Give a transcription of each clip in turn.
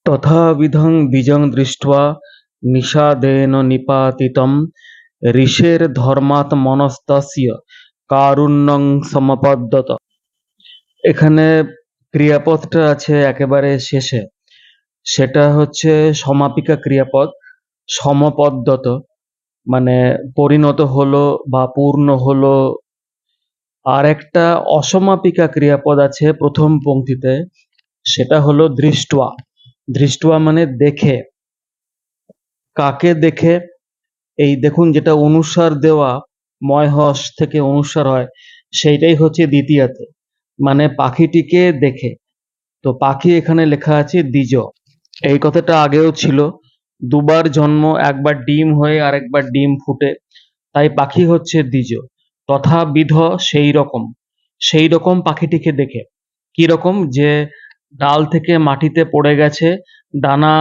তথাবিধং বীজং দৃष्ट्वा নিষাদেন নিপাতিতম ঋষের্ধর্মাত্মনস্তস্য কারুণ্যং সমপদ্যত। এখানে ক্রিয়াপদটা আছে একেবারে শেষে, সেটা হচ্ছে সমাপিকা ক্রিয়াপদ। সমপদ্যত মানে পরিণত হলো বা পূর্ণ হলো। আর একটা অসমাপিকা ক্রিয়াপদ আছে প্রথম পংক্তিতে, সেটা হলো দৃষ্ট্বা। দৃষ্ট্বা মানে দেখে। কাকে দেখে? এই দেখুন, যেটা অনুস্বার দেওয়া ময় হস থেকে অনুস্বার হয়, সেইটাই হচ্ছে দ্বিতীয়াতে, মানে পাখিটিকে দেখে। তো পাখি এখানে লেখা আছে দ্বিজ। এই কথাটা আগেও ছিল, দুবার জন্ম, একবার ডিম হয়ে আর একবার ডিম ফুটে, তাই পাখি হচ্ছে দ্বিজ। তথাবিধ সেই রকম, সেই রকম পাখিটিকে দেখে। কি রকম? যে ডাল থেকে মাটিতে পড়ে গেছে, ডানা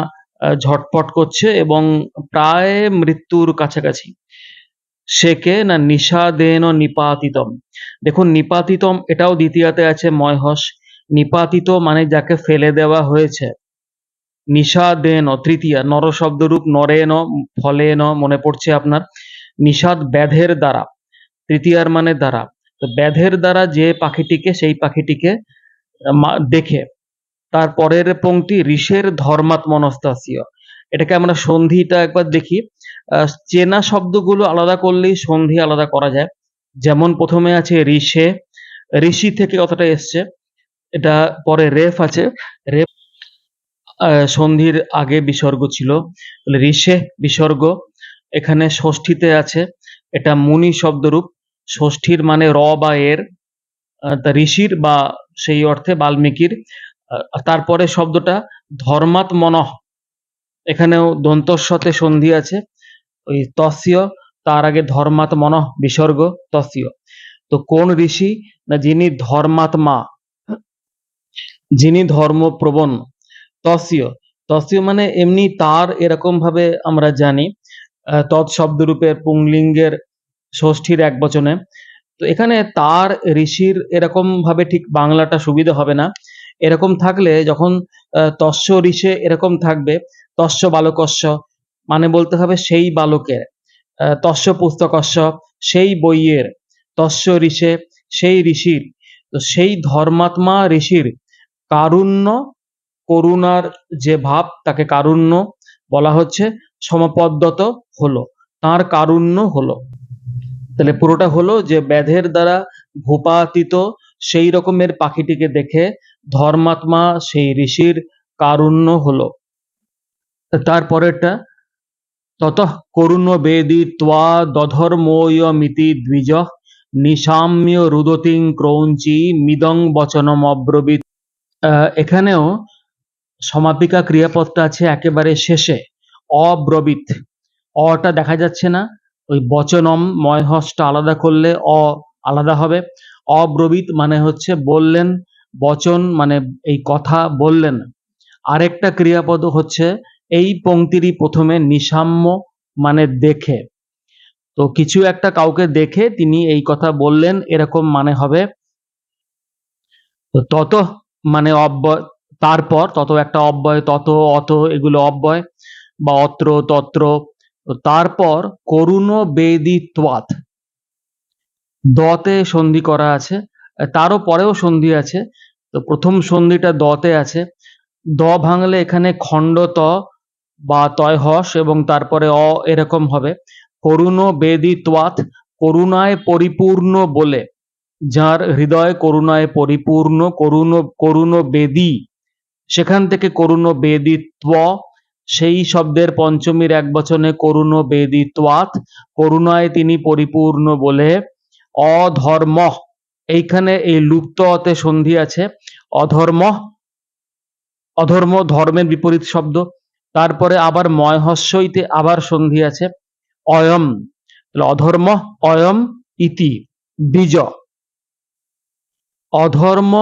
ঝটপট করছে এবং প্রায় মৃত্যুর কাছাকাছি। সে কে? না নিষাদেন নিপাতিতম। দেখুন, নিপাতিতম এটাও দ্বিতীয়াতে আছে ময় হস। নিপাতিত মানে যাকে ফেলে দেওয়া হয়েছে। নিষাদেন তৃতীয়া, নর শব্দরূপ নরেন ফলেন, মনে পড়ছে আপনার? নিষাদ ব্যাধের দ্বারা, তৃতীয়ার মানে দ্বারা। তো ব্যাধের দ্বারা যে পাখিটিকে, সেই পাখিটিকে দেখে। তারপরের পংক্তি ঋষের ধর্মাত্মনস্তাস্য। এটাকে আমরা সন্ধিটা একবার দেখি। চেনা শব্দগুলো আলাদা করলেই সন্ধি আলাদা করা যায়। যেমন প্রথমে আছে ঋষে, ঋষি থেকে কথাটা এসছে। এটা পরে রেফ আছে, রেফ সন্ধির আগে বিসর্গ ছিল, তাহলে ঋষে বিসর্গ। এখানে ষষ্ঠীতে আছে, এটা মুনি শব্দরূপ। ষষ্ঠীর মানে র বা এর, তা ঋষির বা সেই অর্থে বাল্মীকির। তারপরে শব্দটা ধর্মাত্মনঃ, এখানেও দন্তস্বতে সন্ধি আছে, ওই তস্য, তার আগে ধর্মাত্মনঃ বিসর্গ, তস্য। তো কোন ঋষি? না যিনি ধর্মাত্মা, যিনি ধর্মপ্রবণ। তস্য, তস্য মানে এমনি তার, এরকম ভাবে আমরা জানি তৎশব্দরূপে পুংলিঙ্গের ষষ্ঠীর এক বচনে। তো এখানে তার, ঋষির এরকম ভাবে ঠিক বাংলাটা সুবিধা হবে না। এরকম থাকলে যখন তস্য ঋষে এরকম থাকবে, তস্য বালকস্য মানে বলতে হবে সেই বালকের, তস্য পুস্তকস্য সেই বইয়ের, তস্য ঋষে সেই ঋষির। তো সেই ধর্মাত্মা ঋষির কারুণ্য, করুণার যে ভাব, তাকে কারুণ্য বলা হচ্ছে। সমপদ্যত হলো, তার কারুণ্য হলো। তাহলে পুরোটা হলো যে ব্যাধের দ্বারা ভূপাতিত সেই রকমের পাখিটিকে দেখে ধর্মাত্মা সেই ঋষির কারুণ্য হলো। তারপরেরটা ততঃ করুণ বেদি ত্বা দধর্মোয়মিতি দ্বিজ নিশাম্য রুদতিং ক্রৌঞ্চি মিদং বচনম অব্রবীত। এখানেও সমাপিকা ক্রিয়াপদটা আছে একেবারে শেষে, অব্রবীত। অটা দেখা যাচ্ছে না, ওই বচনম ময় হসটা আলাদা করলে অ আলাদা হবে। অব্রবীত মানে হচ্ছে বললেন, বচন মানে এই কথা বললেন। আরেকটা ক্রিয়াপদ হচ্ছে এই পংক্তিরই প্রথমে নিশাম্য মানে দেখে। তো কিছু একটা কাউকে দেখে তিনি এই কথা বললেন, এরকম মানে হবে। তো তত মানে অব্যয়, তারপর তত একটা অব্যয়, তত অত এগুলো অব্যয়, বা অত্র তত্র। তারপর করুণ বেদিত্বাৎ, দতে সন্ধি করা আছে, তারও পরেও সন্ধি আছে। তো প্রথম সন্ধিটা দতে আছে। দ ভাঙলে এখানে খণ্ড ত বা তয় হস এবং তারপরে অ এরকম হবে। করুণ বেদিত্বাৎ, করুণায় পরিপূর্ণ বলে, যার হৃদয় করুণায় পরিপূর্ণ, করুণ বেদী, সেখান থেকে করুণ বেদিত্ব, সেই শব্দের পঞ্চমীর এক বচনে করুণ বেদিত্বাৎ, করুণায় তিনি পরিপূর্ণ বলে। অধর্ম, এইখানে এই লুপ্ত অতে সন্ধি আছে। অধর্ম, অধর্ম ধর্মের বিপরীত শব্দ। তারপরে আবার ময় হস্যইতে আবার সন্ধি আছে, অয়ম। অধর্ম অয়ম ইতি দ্বিজ। অধর্ম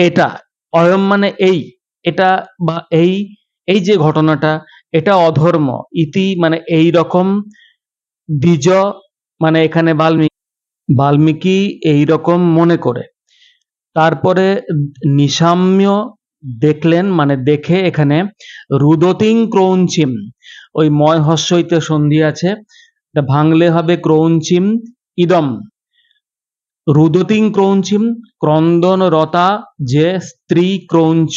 এটা, অয়ম মানে এই, এটা বা এই, এই যে ঘটনাটা, এটা অধর্ম। ইতি মানে এই রকম, দ্বিজ মানে এখানে বাল্মীকি এই রকম মনে করে। তারপরে নিশাম্য দেখলেন মানে দেখে এখানে রুদতিং ক্রৌঞ্চিম, ওই ময় হস্যইতে সন্ধি আছে, এটা ভাঙলে হবে ক্রৌঞ্চিম ইদম। রুদতিং ক্রৌঞ্চিম, ক্রন্দনরতা যে স্ত্রী ক্রৌঞ্চ,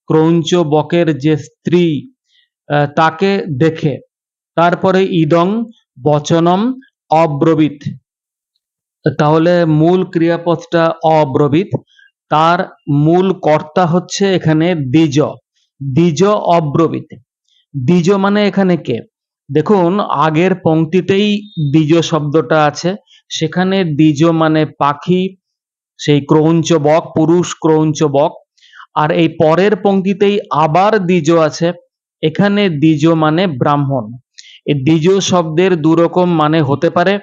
ক্রৌঞ্চ বকের যে স্ত্রী, তাকে দেখে। তারপরে ইদং বচনম অব্রবীত, তাহলে মূল ক্রিয়াপদটা অব্রবীত, তার মূল কর্তা হচ্ছে এখানে দ্বিজ, দ্বিজ অব্রবীত। দ্বিজ মানে এখানে কে? দেখুন আগের পংক্তিতেই দ্বিজ শব্দটা আছে, সেখানে দ্বিজ মানে পাখি, সেই ক্রৌঞ্চ বক, পুরুষ ক্রৌঞ্চ বক। আর এই পরের পংক্তিতেই আবার দ্বিজ আছে, এখানে দ্বিজ মানে ব্রাহ্মণ। এই দ্বিজ শব্দের দুরকম মানে হতে পারে।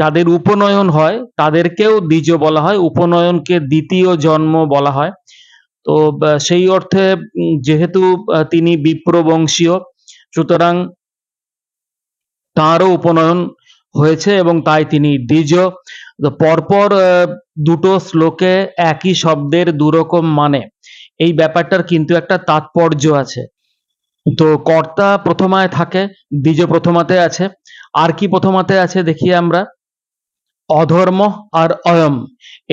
যাদের উপনয়ন হয় তাদেরকেও দ্বিজ বলা হয়, উপনয়নকে দ্বিতীয় জন্ম বলা হয়। তো সেই অর্থে যেহেতু তিনি বিপ্রবংশীয়, সুতরাং তাঁরও উপনয়ন হয়েছে এবং তাই তিনি দ্বিজ। তো পরপর দুটো শ্লোকে একই শব্দের দুরকম মানে, এই ব্যাপারটার কিন্তু একটা তাৎপর্য আছে। তো কর্তা প্রথমায় থাকে, দ্বিজ প্রথমাতে আছে। আর কি প্রথমাতে আছে দেখি আমরা, অধর্ম আর অয়ম,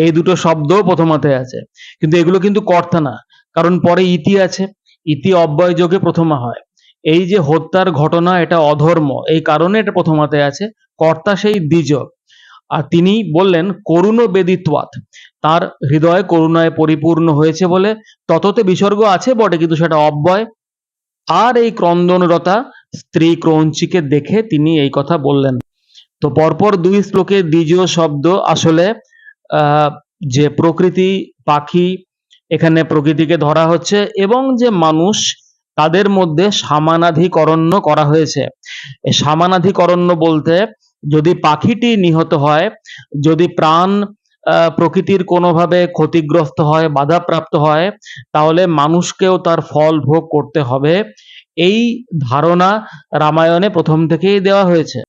এই দুটো শব্দও প্রথমাতে আছে, কিন্তু এগুলো কিন্তু কর্তা না, কারণ পরে ইতি আছে, ইতি অব্যয় যোগে প্রথমা হয়। এই যে হত্যার ঘটনা, এটা অধর্ম, এই কারণে এটা প্রথমাতে আছে, কর্তা সেই দ্বিজ। আর তিনি বললেন করুণ বেদিত্বাৎ, তার হৃদয় করুণায় পরিপূর্ণ হয়েছে বলে, তততে বিসর্গ আছে বটে কিন্তু সেটা অব্যয়। আর এই ক্রন্দনরতা স্ত্রী ক্রৌঞ্চিকে দেখে তিনি এই কথা বললেন। তো পরপর দুই শ্লোকে দ্বিজ শব্দ আসলে যে প্রকৃতি, পাখি, এখানে প্রকৃতিকে ধরা হচ্ছে, এবং যে মানুষ, তাদের মধ্যে সামানাধিকরণ্য করা হয়েছে। এই সামানাধিকরণ্য বলতে, যদি পাখিটি নিহত হয়, যদি প্রাণ প্রকৃতির কোনোভাবে ক্ষতিগ্রস্ত হয়, বাধাপ্রাপ্ত হয়, তাহলে মানুষকেও তার ফল ভোগ করতে হবে, এই ধারণা রামায়ণে প্রথম থেকেই দেওয়া হয়েছে।